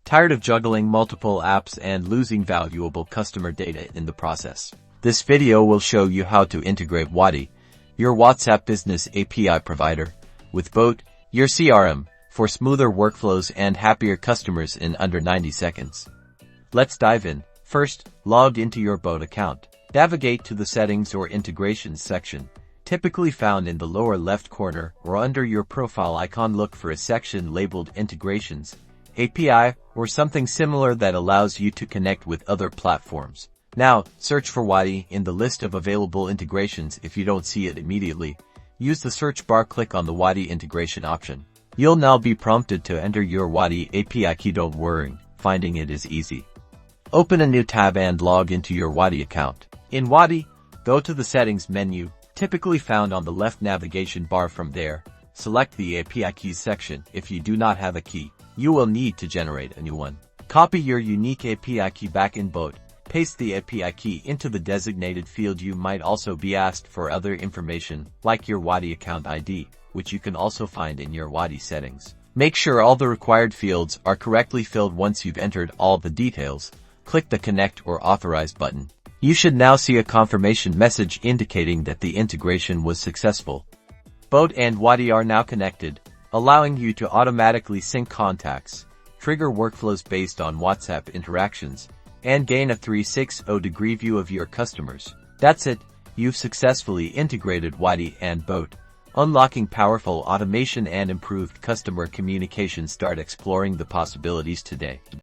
Tired of juggling multiple apps and losing valuable customer data in the process? This video will show you how to integrate Wati, your WhatsApp business API provider, with Boat, your CRM, for smoother workflows and happier customers in under 90 seconds. Let's dive in. First, log into your Boat account. Navigate to the Settings or Integrations section, typically found in the lower left corner or under your profile icon. Look for a section labeled Integrations, API, or something similar that allows you to connect with other platforms. Now, search for Wati in the list of available integrations. If you don't see it immediately, use the search bar, click on the Wati integration option. You'll now be prompted to enter your Wati API key. Don't worry, finding it is easy. Open a new tab and log into your Wati account. In Wati, go to the Settings menu, typically found on the left navigation bar. From there, select the API keys section. If you do not have a key, you will need to generate a new one. Copy your unique API key back in Boat. Paste the API key into the designated field. You might also be asked for other information, like your Wati account ID, which you can also find in your Wati settings. Make sure all the required fields are correctly filled. Once you've entered all the details, click the Connect or Authorize button. You should now see a confirmation message indicating that the integration was successful. Boat and Wati are now connected, allowing you to automatically sync contacts, trigger workflows based on WhatsApp interactions, and gain a 360-degree view of your customers. That's it, you've successfully integrated Wati and Boat, unlocking powerful automation and improved customer communication. Start exploring the possibilities today.